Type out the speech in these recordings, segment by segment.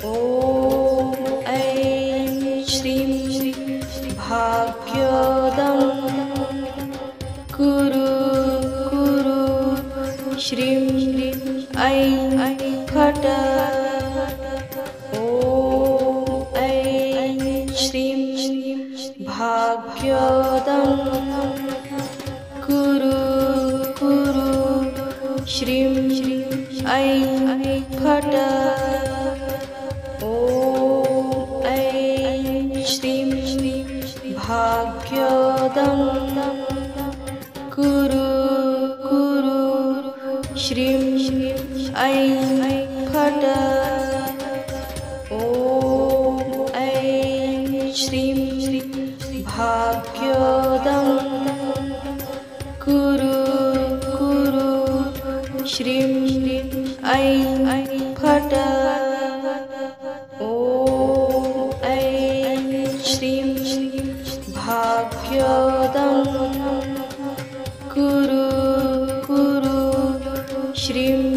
ॐ ऐं श्रीं भाग्योदं कुरु कुरु श्रीं ऐं फट। ॐ ऐं श्रीं भाग्योदं कुरु कुरु श्रीं ऐं फट। ॐ ऐं श्रीं भाग्योदं कुरु कुरु श्रीं ऐं फट। ॐ ऐं श्रीं भाग्योदं कुरु कुरु श्रीं ऐं फट। ॐ ऐं श्रीं भाग्योदं कुरु कुरु श्रीं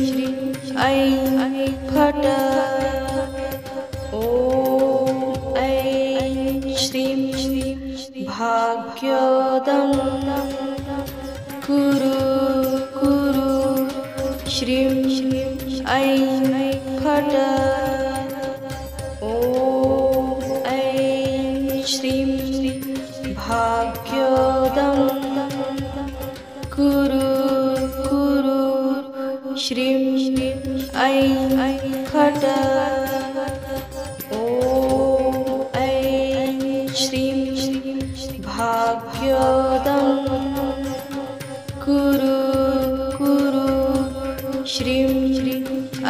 ऐं फट। ॐ ऐं श्रीं भाग्योदं कुरु कुरु श्रीं ऐं फट। ॐ ऐं श्रीं भाग्योदं कुरु कुरु श्रीं ऐं फट। ॐ ऐं श्रीं भाग्योदं कुरु कुरु श्रीं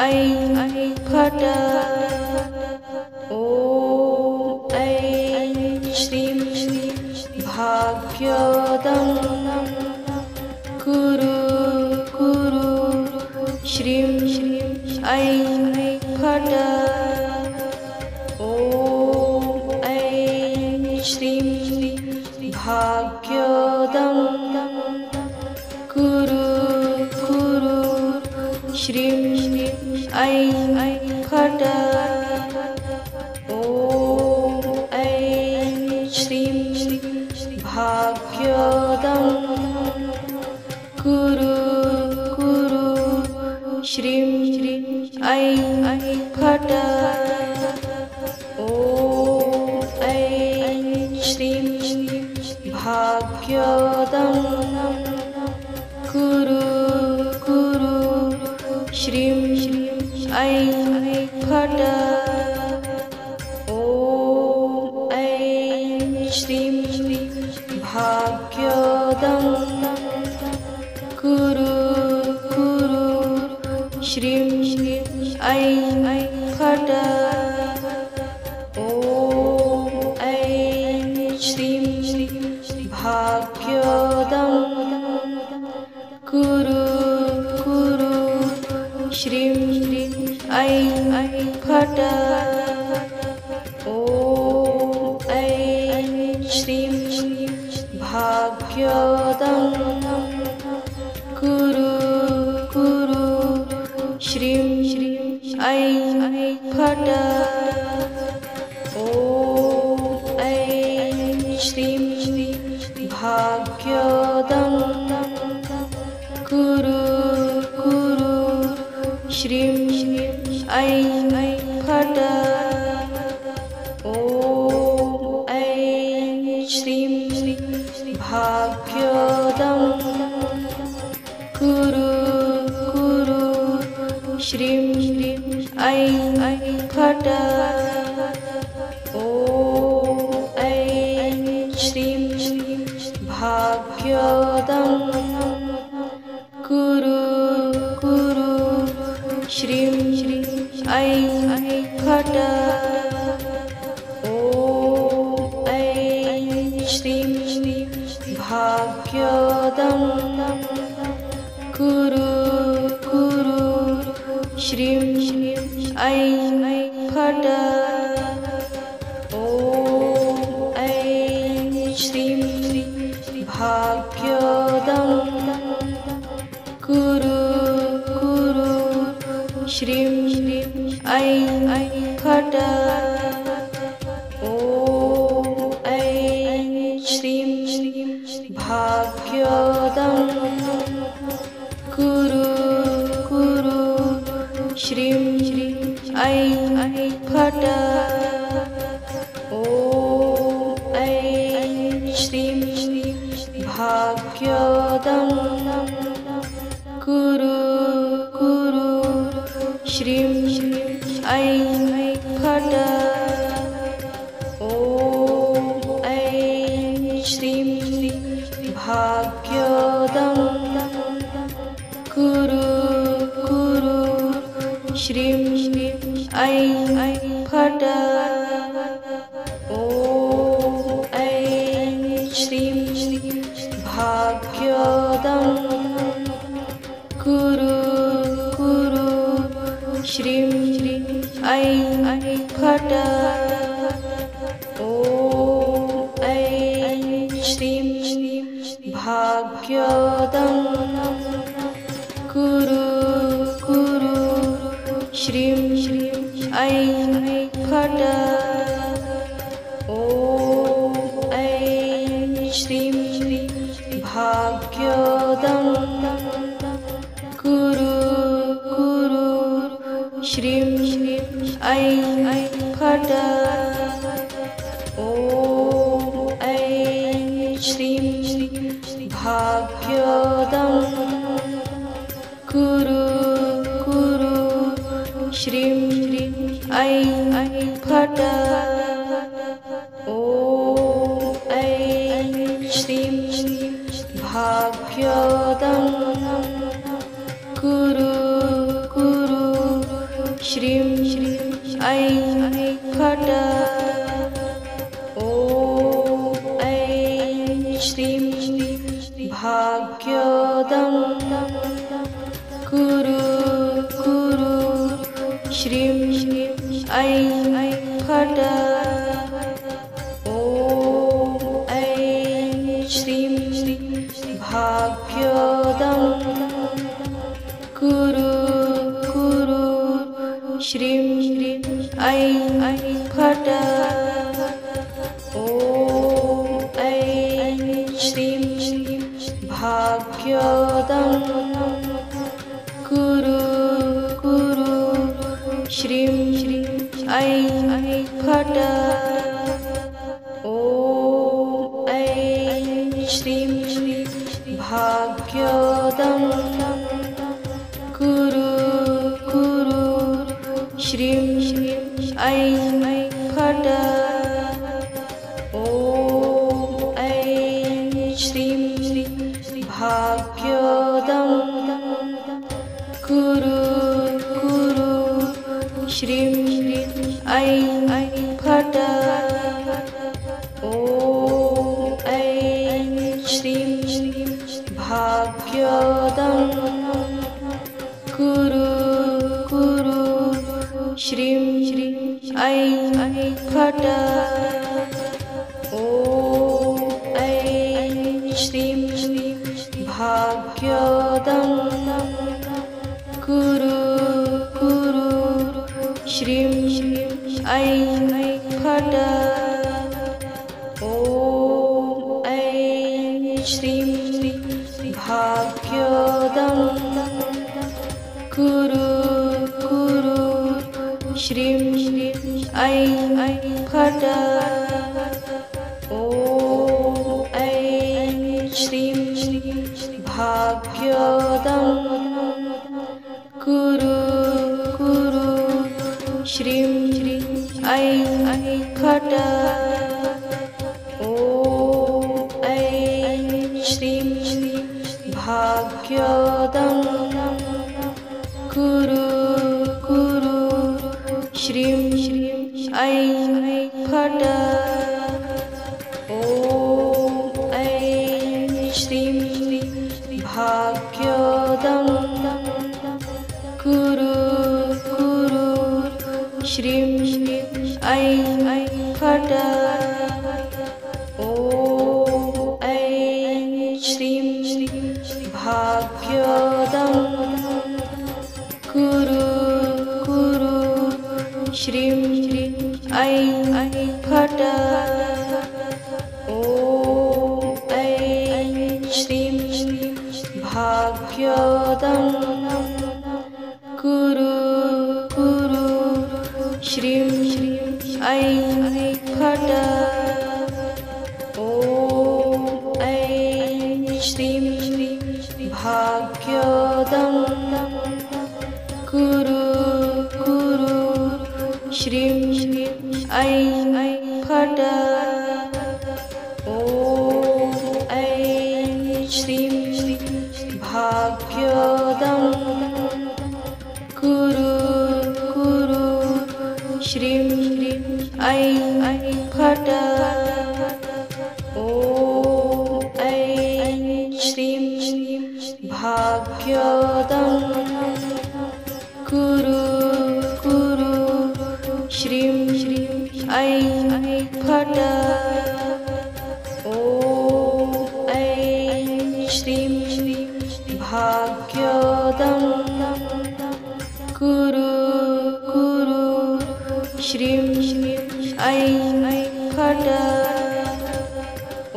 ऐं फट। ॐ ऐं श्रीं भाग्योदं कुरु कुरु श्रीं ऐं फट। ॐ ऐं श्रीं भाग्योदं कुरु कुरु श्रीं ऐं फट। ॐ ऐं श्रीं भाग्योदं कुरु कुरु श्रीं ऐं फट। ॐ ऐं श्रीं भाग्योदं कुरु कुरु श्रीं ऐं फट। ॐ ऐं श्रीं भाग्योदं कुरु कुरु श्रीं ऐं फट। ॐ ऐं श्रीं भाग्योदं कुरु कुरु श्रीं ऐं फट। ॐ ऐं श्रीं भाग्योदं कुरु कुरु श्रीं ऐं फट। ॐ ऐं श्रीं भाग्योदं कुरु कुरु श्रीं ऐं फट। ॐ ऐं श्रीं भाग्योदं कुरु कुरु श्रीं ऐं फट। ॐ ऐं श्रीं भाग्योदं कुरु कुरु श्रीं ऐं फट। ॐ ऐं श्रीं भाग्योदं कुरु कुरु श्रीं ऐं फट। ॐ ऐं श्रीं भाग्योदं कुरु कुरु श्रीं ऐं फट् ॐ ऐं श्रीं भाग्योदं कुरु कुरु श्रीं ऐं फट् ॐ ऐं श्रीं भाग्योदं कुरु कुरु श्रीं ऐं फट् ॐ ऐं श्रीं भाग्योदं कुरु कुरु श्रीं ऐं फट् ॐ ऐं श्रीं भाग्योदं कुरु कुरु श्रीं ऐं फट् ॐ ऐं श्रीं भाग्योदं कुरु कुरु श्रीं ऐं फट् ॐ ऐं श्रीं भाग्योदं कुरु कुरु श्रीं ऐं फट् ॐ ऐं श्रीं भाग्योदं कुरु कुरु श्रीं ऐं फट् ॐ ऐं श्रीं भाग्योदं कुरु कुरु श्रीं ऐं फट् ॐ ऐं श्रीं भाग्योदं कुरु कुरु श्रीं ऐं फट् ॐ ऐं श्रीं भाग्योदं कुरु कुरु श्रीं ऐं फट् ॐ ऐं श्रीं भाग्योदं कुरु कुरु श्रीं ऐं फट् ॐ ऐं श्रीं भाग्योदं कुरु कुरु श्रीं ऐं फट् ॐ ऐं श्रीं भाग्योदं कुरु कुरु श्रीं ऐं फट् ॐ ऐं श्रीं भाग्योदं कुरु कुरु श्रीं ऐं फट् ॐ ऐं श्रीं भाग्योदं कुरु कुरु श्रीं ऐं फट् ॐ ऐं श्रीं भाग्योदं कुरु कुरु श्रीं ऐं फट् ॐ ऐं श्रीं भाग्योदं कुरु कुरु श्रीं ऐं फट् ॐ ऐं श्रीं भाग्योदं कुरु कुरु श्रीं ऐं फट् ॐ ऐं श्रीं भाग्योदं कुरु कुरु श्रीं ऐं फट् ॐ ऐं श्रीं भाग्योदं कुरु कुरु श्रीं ऐं फट् ॐ ऐं श्रीं भाग्योदं कुरु श्रीं ऐं फट् ॐ ऐं श्रीं भाग्योदं कुरु श्रीं ऐं फट् ॐ ऐं श्रीं भाग्योदं कुरु श्रीं ऐं फट् ॐ ऐं श्रीं भाग्योदं कुरु श्रीं ऐं फट् ॐ ऐं श्रीं भाग्योदं कुरु श्रीं ऐं फट्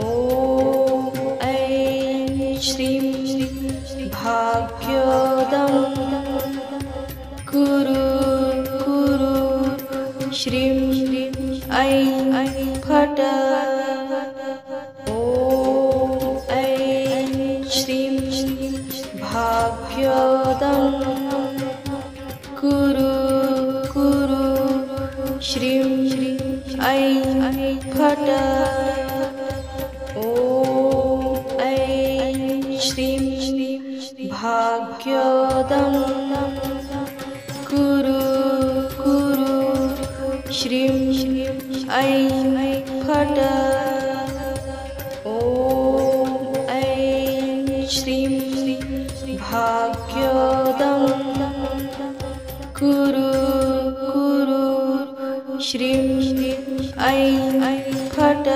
ॐ ऐं श्रीं भाग्योदं कुरु श्रीं ऐं फट् ॐ ऐं श्रीं भाग्योदं कुरु श्रीं ऐं फट् ॐ ऐं श्रीं भाग्योदं कुरु श्रीं ऐं फट् ॐ ऐं श्रीं भाग्योदं कुरु श्रीं ऐं फट्।